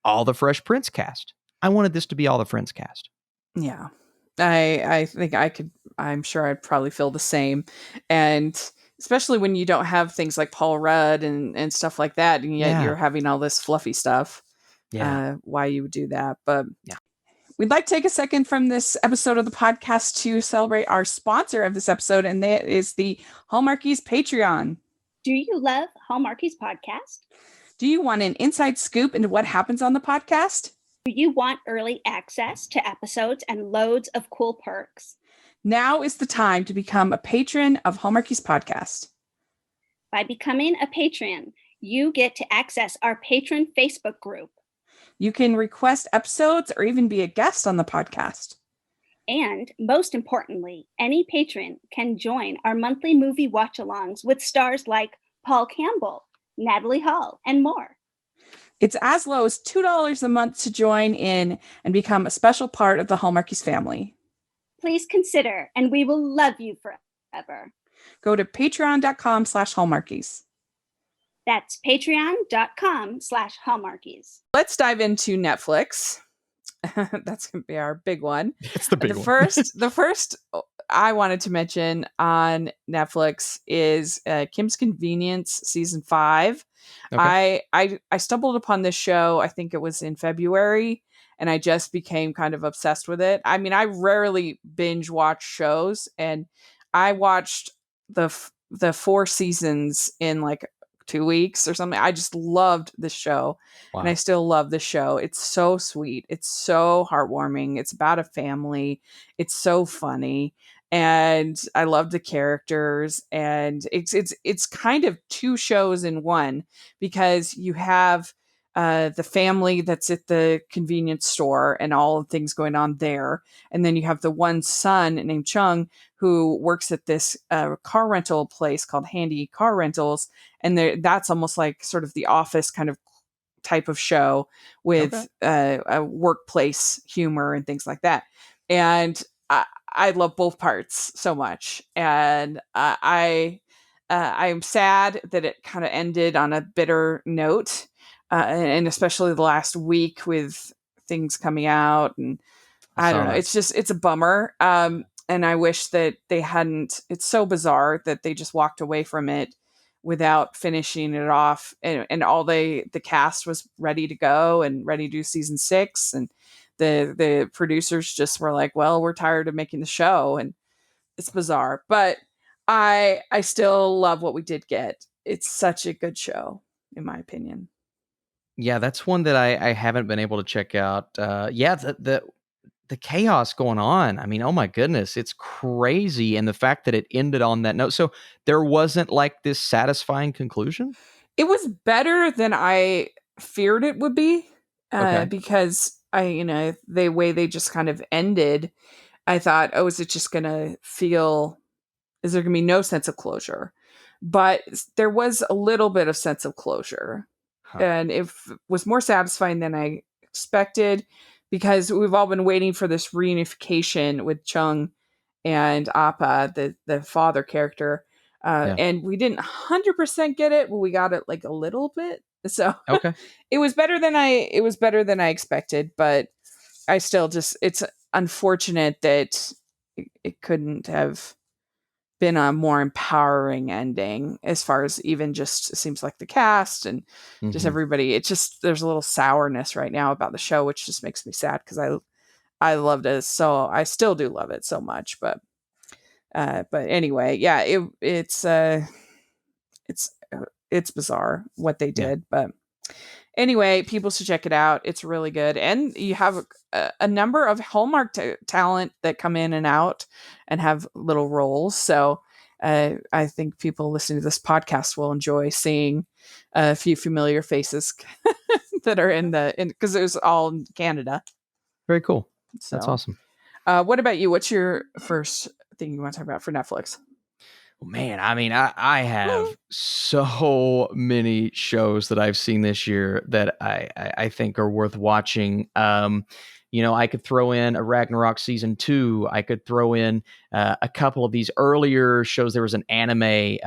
all the Fresh Prince cast. I wanted this to be all the Friends cast. Yeah, I think I'm sure I'd probably feel the same, and especially when you don't have things like Paul Rudd and stuff like that, and yet you're having all this fluffy stuff. Why you would do that. But we'd like to take a second from this episode of the podcast to celebrate our sponsor of this episode, and that is the Hallmarkies Patreon. Do you love Hallmarkies podcast? Do you want an inside scoop into what happens on the podcast? Do you want early access to episodes and loads of cool perks? Now is the time to become a patron of Hallmarkies podcast. By becoming a patron, you get to access our patron Facebook group. You can request episodes or even be a guest on the podcast. And most importantly, any patron can join our monthly movie watch-alongs with stars like Paul Campbell, Natalie Hall, and more. It's as low as $2 a month to join in and become a special part of the Hallmarkies family. Please consider, and we will love you forever. Go to patreon.com/Hallmarkies. That's patreon.com/Hallmarkies. Let's dive into Netflix. That's going to be our big one. It's the big one. The first I wanted to mention on Netflix is Kim's Convenience season 5. Okay. I stumbled upon this show, I think it was in February, and I just became kind of obsessed with it. I mean, I rarely binge watch shows, and I watched the 4 seasons in like 2 weeks or something. I just loved this show. Wow. And I still love the show. It's so sweet. It's so heartwarming. It's about a family. It's so funny. And I love the characters. And it's kind of 2 shows in one, because you have the family that's at the convenience store and all the things going on there. And then you have the one son named Chung who works at this car rental place called Handy Car Rentals. And that's almost like sort of the Office kind of type of show with a workplace humor and things like that. And I love both parts so much. And I am sad that it kind of ended on a bitter note, and especially the last week with things coming out, and I don't know. It's a bummer. And I wish that they hadn't. It's so bizarre that they just walked away from it without finishing it off, and all the cast was ready to go and ready to do season 6, and the producers just were like, well, we're tired of making the show, and it's bizarre, but I still love what we did get. It's such a good show, in my opinion. Yeah, that's one that I haven't been able to check out. Yeah, the chaos going on. I mean, oh my goodness, it's crazy. And the fact that it ended on that note. So there wasn't like this satisfying conclusion? It was better than I feared it would be, because the way they just kind of ended, I thought, oh, is it just going to feel, is there going to be no sense of closure? But there was a little bit of sense of closure. And it was more satisfying than I expected, because we've all been waiting for this reunification with Chung and Appa, the father character. And we didn't 100% get it, but we got it like a little bit. So it was better than I expected, but I still it's unfortunate that it couldn't have been a more empowering ending, as far as even just, it seems like the cast and just everybody. It's just, there's a little sourness right now about the show, which just makes me sad, because I loved it, so I still do love it so much. But anyway, yeah, it's bizarre what they did, but anyway, people should check it out. It's really good. And you have a number of Hallmark talent that come in and out and have little roles. So I think people listening to this podcast will enjoy seeing a few familiar faces that are because it was all in Canada. Very cool. So, that's awesome. What about you? What's your first thing you want to talk about for Netflix? Man, I mean, I have so many shows that I've seen this year that I think are worth watching. I could throw in a Ragnarok season 2. I could throw in a couple of these earlier shows. There was an anime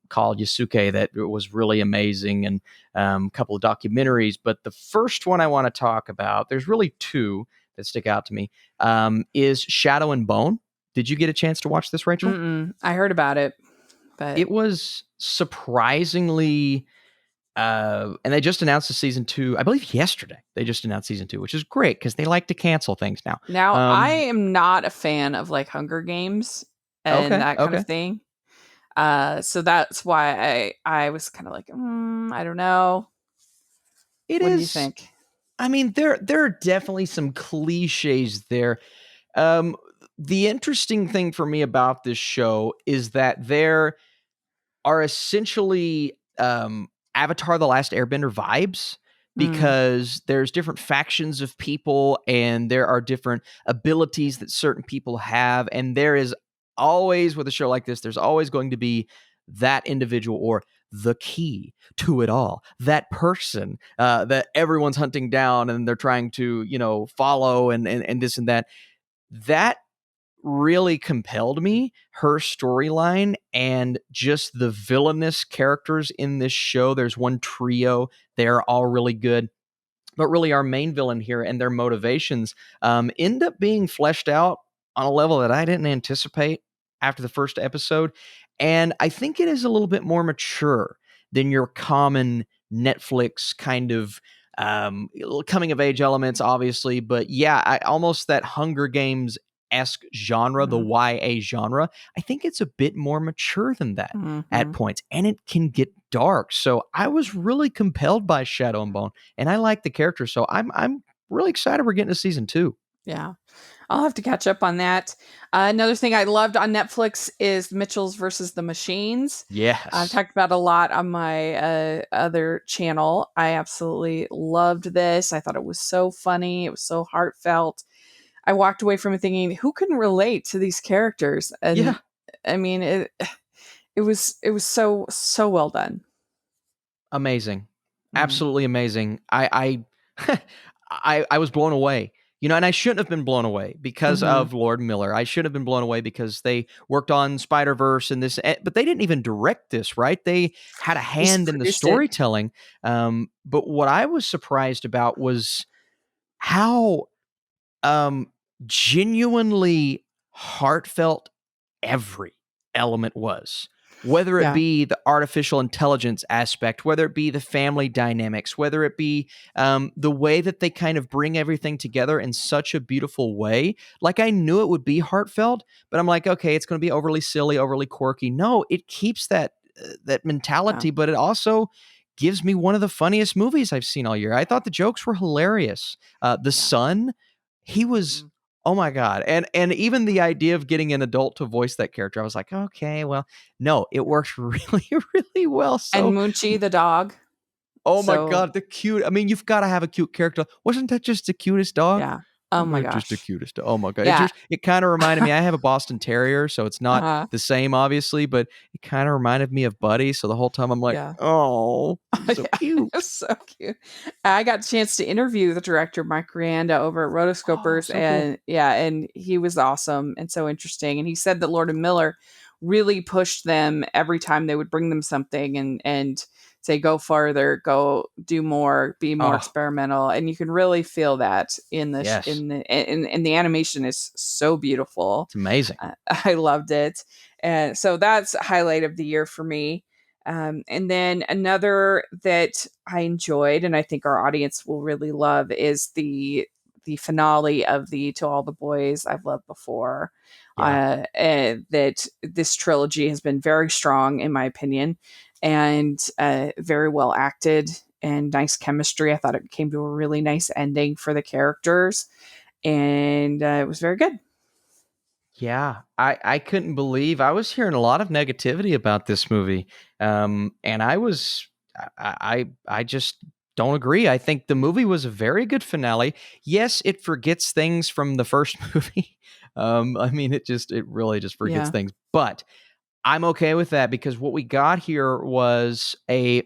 called Yasuke that was really amazing, and a couple of documentaries. But the first one I want to talk about, there's really 2 that stick out to me, is Shadow and Bone. Did you get a chance to watch this, Rachel? I heard about it, but it was surprisingly, and they just announced the season 2, I believe yesterday. They just announced season 2, which is great because they like to cancel things now. Now, I am not a fan of like Hunger Games and that kind of thing. So that's why I was kind of like, I don't know. What do you think? I mean, there are definitely some cliches there. The interesting thing for me about this show is that there are essentially Avatar: The Last Airbender vibes, because there's different factions of people and there are different abilities that certain people have. And there is always, with a show like this, there's always going to be that individual or the key to it all, that person that everyone's hunting down and they're trying to, follow and this and that. That really compelled me, her storyline and just the villainous characters in this show. There's one trio, they're all really good, but really our main villain here and their motivations end up being fleshed out on a level that I didn't anticipate after the first episode. And I think it is a little bit more mature than your common Netflix kind of coming of age elements, obviously. But yeah, almost that Hunger Games-esque genre, the YA genre. I think it's a bit more mature than that at points, and it can get dark. So I was really compelled by Shadow and Bone, and I like the character. So I'm really excited we're getting to season 2. Yeah. I'll have to catch up on that. Another thing I loved on Netflix is Mitchells versus the Machines. I've Yes. talked about a lot on my other channel. I absolutely loved this. I thought it was so funny. It was so heartfelt. I walked away from it thinking, who can relate to these characters? And Yeah. I mean, it was so well done. Amazing. Mm. Absolutely amazing. I was blown away. And I shouldn't have been blown away because Mm-hmm. of Lord Miller. I should have been blown away because they worked on Spider-Verse and this, but they didn't even direct this, right? They had a Just hand in the produced it. storytelling. But what I was surprised about was how genuinely heartfelt every element was. Whether it Yeah. be the artificial intelligence aspect, whether it be the family dynamics, whether it be the way that they kind of bring everything together in such a beautiful way. Like I knew it would be heartfelt, but I'm like, okay, it's going to be overly silly, overly quirky. No, it keeps that mentality, but it also gives me one of the funniest movies I've seen all year. I thought the jokes were hilarious. The son, he was oh my God. And even the idea of getting an adult to voice that character, I was like, okay, well, no, it works really, really well. And So, Munchie the dog. oh my So God, the cute. I mean, you've got to have a cute character. Wasn't that just the cutest dog? yeah. Oh my Just the gosh. cutest. Oh my God. Yeah. It kind of reminded me, I have a Boston Terrier, so it's not Uh-huh. the same, obviously, but it kind of reminded me of Buddy. So the whole time I'm like, Yeah. oh, he's so cute. It's so cute. I got a chance to interview the director, Mike Rianda, over at Oh, Rotoscopers, so cool. and he was awesome and so interesting. And he said that Lord and Miller really pushed them every time they would bring them something and say, go farther, go do more, be more Oh, experimental. And you can really feel that in the yes. in the animation is so beautiful. It's amazing. I loved it. And so that's a highlight of the year for me. And then another that I enjoyed, and I think our audience will really love, is the finale of the To All the Boys I've Loved Before. Yeah. That this trilogy has been very strong, in my opinion, and very well acted and nice chemistry. I thought it came to a really nice ending for the characters, and it was very good. Yeah, I couldn't believe I was hearing a lot of negativity about this movie, and I just don't agree. I think the movie was a very good finale. Yes, it forgets things from the first movie. I mean, it really just forgets Yeah. things, but I'm okay with that because what we got here was a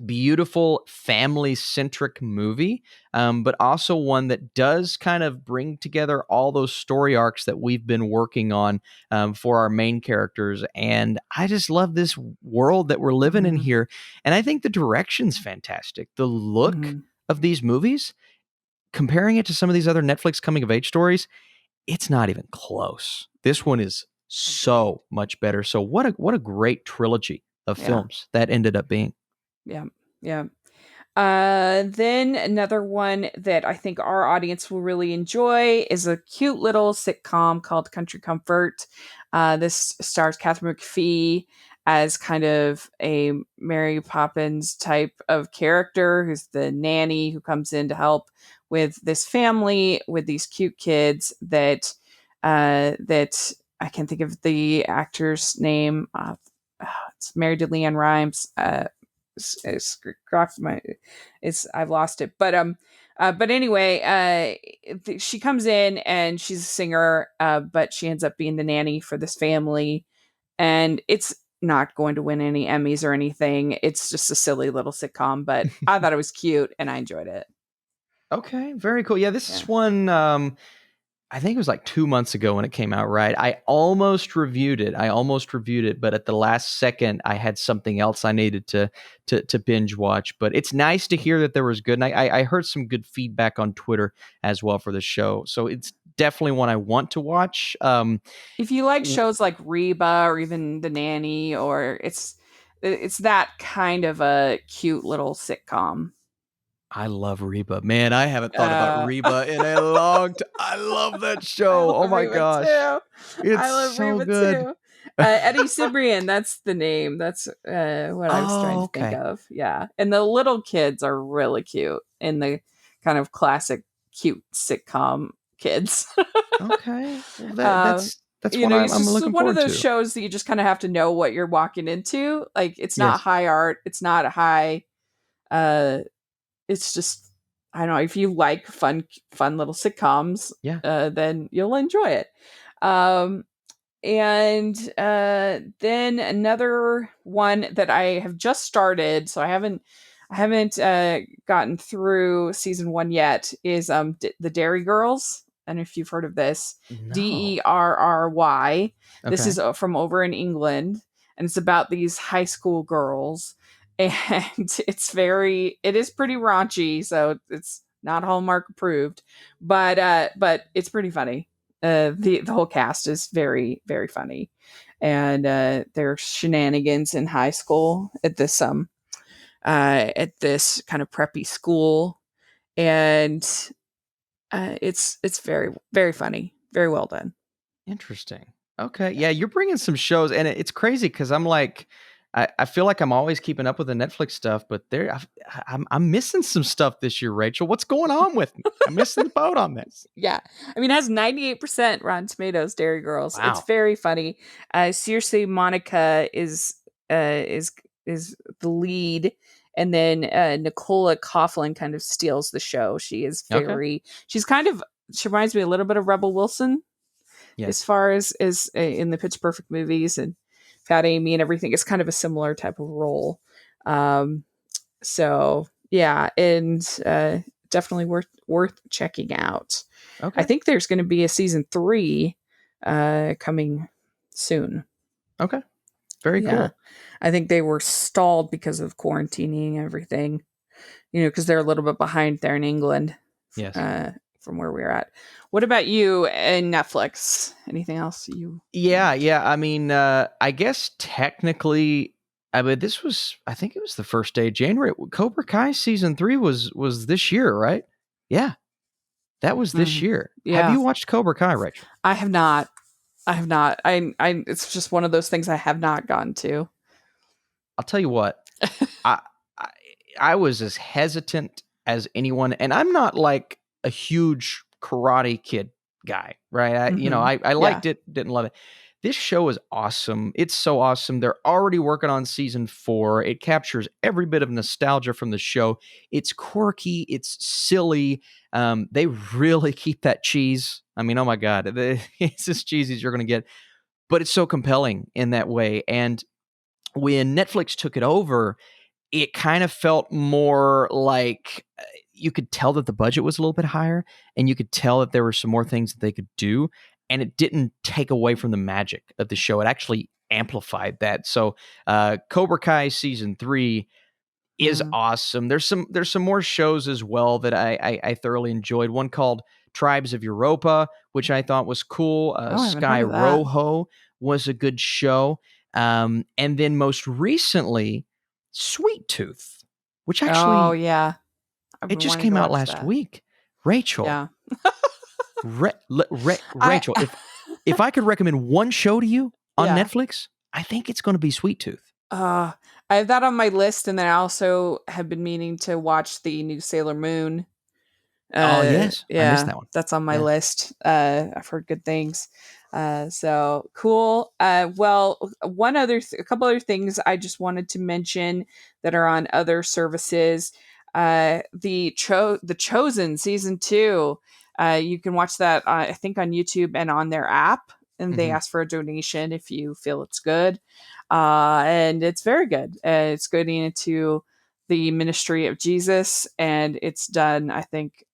beautiful family-centric movie, but also one that does kind of bring together all those story arcs that we've been working on for our main characters. And I just love this world that we're living in Mhm. here. And I think the direction's fantastic. The look Mhm. of these movies, comparing it to some of these other Netflix coming-of-age stories, it's not even close. This one is Agreed. so much better. So what a great trilogy of Yeah. films that ended up being. Yeah. Yeah. Then another one that I think our audience will really enjoy is a cute little sitcom called Country Comfort. This stars Catherine McPhee as kind of a Mary Poppins type of character who's the nanny who comes in to help with this family with these cute kids that I can't think of the actor's name. It's married to Leanne Rhymes. It's I've lost it, but anyway, she comes in and she's a singer, but she ends up being the nanny for this family, and it's not going to win any Emmys or anything. It's just a silly little sitcom, but I thought it was cute and I enjoyed it. Okay, very cool. Yeah, this Yeah. is one I think it was like 2 months ago when it came out, right? I almost reviewed it, but at the last second I had something else I needed to binge watch. But it's nice to hear that there was good. And I heard some good feedback on Twitter as well for the show. So it's definitely one I want to watch. If you like shows like Reba or even The Nanny, or it's that kind of a cute little sitcom. I love Reba. Man, I haven't thought about Uh, Reba in a long time. I love that I show. Oh love my Reba gosh. too. It's I love so Reba good. too. Eddie Cibrian, that's the name. That's what I was trying Oh, to think okay. of. Yeah. And the little kids are really cute in the kind of classic cute sitcom kids. Okay. Well, um, that's you what know, I'm it's just looking one of forward those to. shows that you just kind of have to know what you're walking into. Like, it's not Yes. high art, it's not a high. Uh, it's just, I don't know, if you like fun little sitcoms, Yeah. then you'll enjoy it. Um, and then another one that I have just started, so I haven't gotten through season 1 yet, is the Dairy Girls. And if you've heard of this, No. Derry. This Okay. is from over in England, and it's about these high school girls, and it is pretty raunchy, so it's not Hallmark approved, but it's pretty funny. The whole cast is very, very funny, and their shenanigans in high school at this kind of preppy school, and it's very, very funny, very well done. Interesting. Okay. Yeah, you're bringing some shows, and it's crazy because I'm like, I feel like I'm always keeping up with the Netflix stuff, but I'm missing some stuff this year, Rachel. What's going on with me? I'm missing the boat on this. Yeah, I mean, it has 98% Rotten Tomatoes. Dairy Girls. It's Wow. very funny. Seriously, Monica is the lead, and then Nicola Coughlan kind of steals the show. Okay. She reminds me a little bit of Rebel Wilson, as Yes. far as in the Pitch Perfect movies, and Fat Amy and everything. It's kind of a similar type of role. Um, so yeah, and definitely worth checking out. I Okay. think there's going to be a season 3 coming soon. Okay. Very Yeah. cool. I think they were stalled because of quarantining and everything, because they're a little bit behind there in England, Yes. from where we're at. What about you and Netflix? Anything else you? Yeah. Yeah. I mean, I guess technically, I mean, I think it was the first day of January. Cobra Kai season 3 was this year, right? Yeah. That was this Mhm. year. Have Yeah, you watched Cobra Kai, Rachel? I have not. I have not. It's just one of those things I have not gotten to. I'll tell you what. I, I I was as hesitant as anyone, and I'm not like a huge Karate Kid guy, right? Hmm. I Yeah. liked it, didn't love it. This show is awesome. It's so awesome. They're already working on season 4. It captures every bit of nostalgia from the show. It's quirky. It's silly. They really keep that cheese. I mean, oh my God, it's as cheesy as you're going to get, but it's so compelling in that way. And when Netflix took it over, it kind of felt more like you could tell that the budget was a little bit higher, and you could tell that there were some more things that they could do, and it didn't take away from the magic of the show. It actually amplified that. So Cobra Kai season 3 is Mm. awesome. There's some more shows as well that I thoroughly enjoyed. One called Tribes of Europa, which I thought was cool. Oh, I haven't heard Sky of that. Rojo was a good show. And then most recently, Sweet Tooth, which Oh actually yeah, I've it been just wanting to came out watch last that. week. Rachel, Yeah. I Rachel, if I could recommend one show to you on yeah. Netflix, I think it's going to be Sweet Tooth. Uh, I have that on my list, and then I also have been meaning to watch the new Sailor Moon. Oh yes, I missed Yeah, that one. that's on my Yeah. list. I've heard good things. So cool. Well, a couple other things I just wanted to mention that are on other services. The Chosen season 2. You can watch that, I think, on YouTube and on their app, and they Mhm. ask for a donation if you feel it's good. And it's very good. It's going into the ministry of Jesus, and it's done, I think,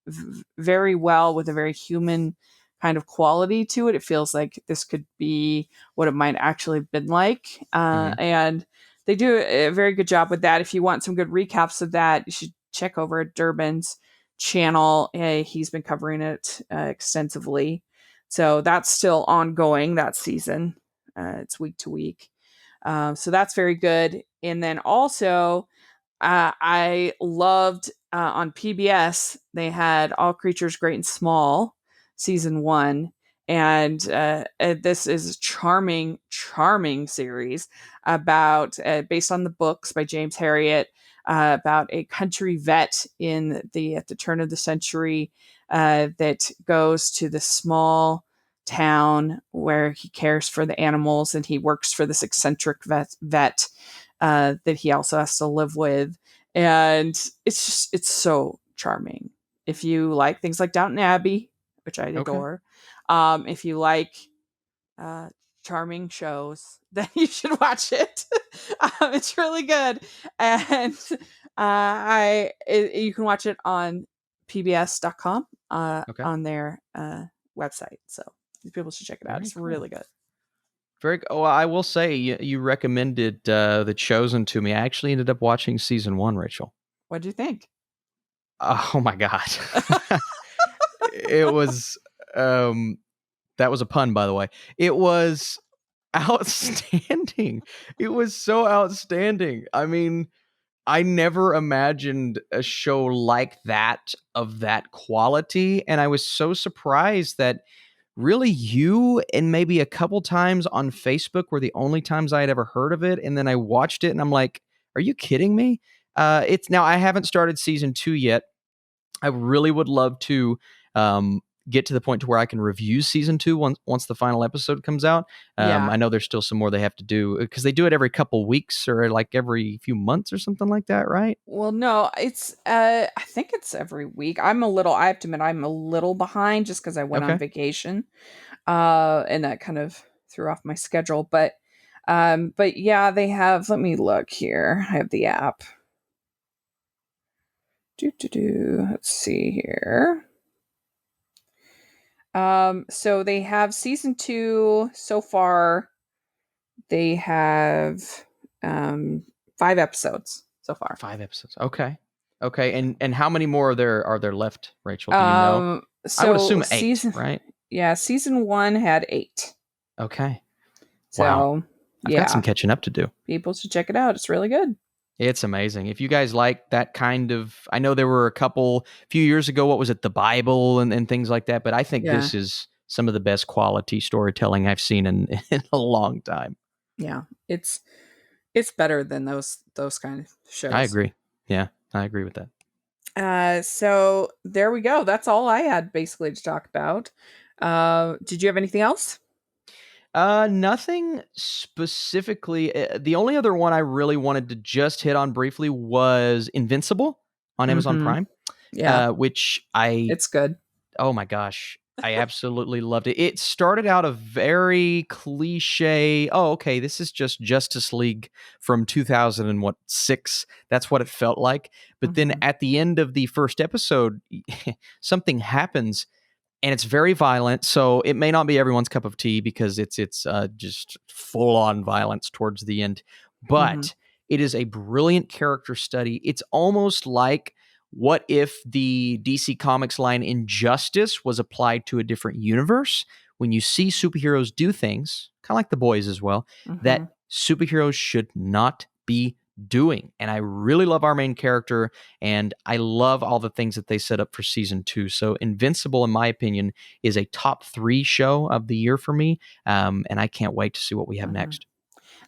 very well, with a very human kind of quality to it. It feels like this could be what it might actually have been like, Mhm. and they do a very good job with that. If you want some good recaps of that, you should check over at Durbin's channel. He's been covering it extensively, so that's still ongoing, that season. It's week to week, so that's very good. And then also, I loved, on PBS, they had All Creatures Great and Small season 1. And this is a charming, charming series about, based on the books by James Herriot, about a country vet at the turn of the century, that goes to this small town where he cares for the animals, and he works for this eccentric vet that he also has to live with. And it's so charming. If you like things like Downton Abbey, which I adore, if you like charming shows, then you should watch it. It's really good, and you can watch it on pbs.com on their website. So people should check it out. Very it's cool. Really good. Very. Oh, I will say you recommended The Chosen to me. I actually ended up watching season 1, Rachel. What do you think? Oh my god, it was. That was a pun, by the way. It was outstanding. It was so outstanding. I mean, I never imagined a show like that of that quality, and I was so surprised that really you and maybe a couple times on Facebook were the only times I had ever heard of it, and then I watched it and I'm like, are you kidding me? It's now I haven't started season 2 yet. I really would love to get to the point to where I can review season 2 once the final episode comes out. I know there's still some more they have to do because they do it every couple weeks or like every few months or something like that, right? Well, no, it's I think it's every week. I have to admit I'm a little behind just because I went on vacation. And that kind of threw off my schedule. But yeah, they have, let me look here. I have the app. Let's see here. So they have season 2 so far. They have 5 episodes so far. 5 episodes. Okay. And how many more are there left, Rachel? Do you know? So I would assume 8, right? Yeah, season 1 had 8. Okay. So, wow. I've got some catching up to do. People should check it out. It's really good. It's amazing. If you guys like that kind of, I know there were a few years ago, what was it, the Bible and things like that, but I think this is some of the best quality storytelling I've seen in a long time. Yeah, it's better than those kind of shows. I agree. Yeah, I agree with that. So there we go. That's all I had basically to talk about. Did you have anything else? Nothing specifically. The only other one I really wanted to just hit on briefly was Invincible on Amazon Prime. Yeah. Which it's good. Oh my gosh. I absolutely loved it. It started out a very cliche, oh, okay, this is just Justice League from 2006. That's what it felt like. But then at the end of the first episode, something happens and it's very violent. So it may not be everyone's cup of tea because it's just full on violence towards the end. But it is a brilliant character study. It's almost like what if the DC Comics line Injustice was applied to a different universe? When you see superheroes do things, kind of like The Boys as well, that superheroes should not be doing. And I really love our main character, and I love all the things that they set up for season 2. So Invincible, in my opinion, is a top 3 show of the year for me, and I can't wait to see what we have next.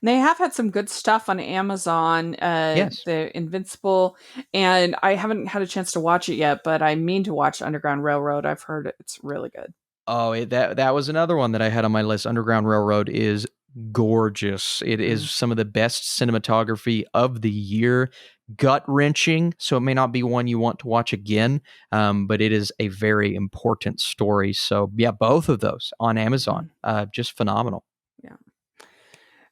They have had some good stuff on Amazon, yes. The Invincible, and I haven't had a chance to watch it yet, but I mean to watch Underground Railroad. I've heard it's really good. Oh, that was another one that I had on my list. Underground Railroad is gorgeous. It is some of the best cinematography of the year. Gut-wrenching, so it may not be one you want to watch again, but it is a very important story. So yeah, both of those on Amazon, just phenomenal. Yeah.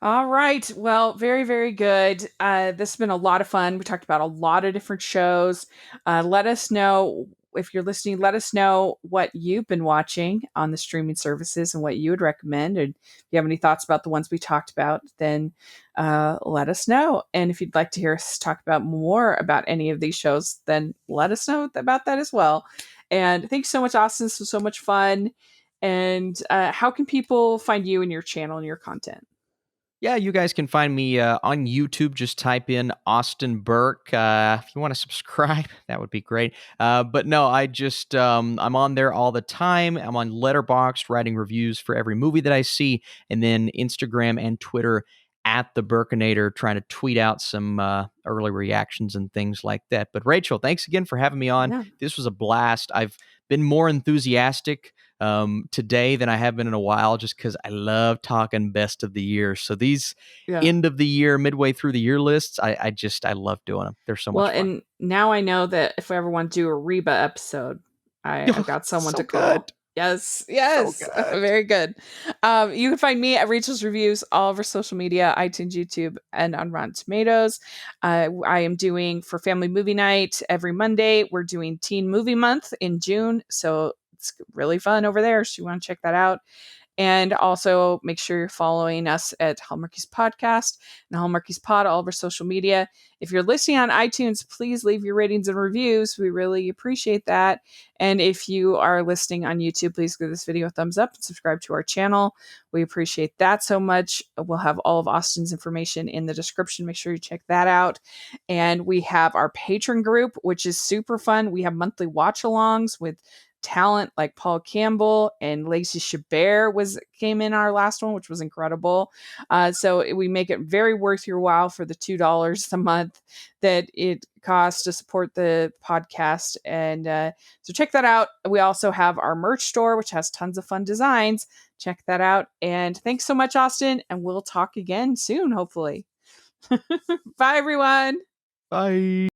All right. Well, very, very good. This has been a lot of fun. We talked about a lot of different shows. Let us know if you're listening. Let us know what you've been watching on the streaming services and what you would recommend. And if you have any thoughts about the ones we talked about, then let us know. And if you'd like to hear us talk about more about any of these shows, then let us know about that as well. And thanks so much, Austin. This was so much fun. And how can people find you and your channel and your content? Yeah, you guys can find me on YouTube. Just type in Austin Burke. If you want to subscribe, that would be great. But no, I just, I'm on there all the time. I'm on Letterboxd writing reviews for every movie that I see. And then Instagram and Twitter at the Burkinator, trying to tweet out some early reactions and things like that. But Rachel, thanks again for having me on. Yeah. This was a blast. I've been more enthusiastic today than I have been in a while, just because I love talking best of the year. So these end of the year, midway through the year lists, I love doing them. They're so much fun. And now I know that if I ever want to do a Reba episode, I've got someone to call. Good. Yes. So good. Very good. You can find me at Rachel's Reviews, all over social media, iTunes, YouTube, and on Rotten Tomatoes. I am doing for Family Movie Night every Monday. We're doing Teen Movie Month in June, so it's really fun over there. So you want to check that out. And also make sure you're following us at Hallmarkies Podcast and Hallmarkies Pod, all over social media. If you're listening on iTunes, please leave your ratings and reviews. We really appreciate that. And if you are listening on YouTube, please give this video a thumbs up and subscribe to our channel. We appreciate that so much. We'll have all of Austin's information in the description. Make sure you check that out. And we have our Patron group, which is super fun. We have monthly watch-alongs with talent like Paul Campbell and Lacey Chabert came in our last one, which was incredible. So we make it very worth your while for the $2 a month that it costs to support the podcast. And so check that out. We also have our merch store, which has tons of fun designs. Check that out. And thanks so much, Austin. And we'll talk again soon, hopefully. Bye, everyone. Bye.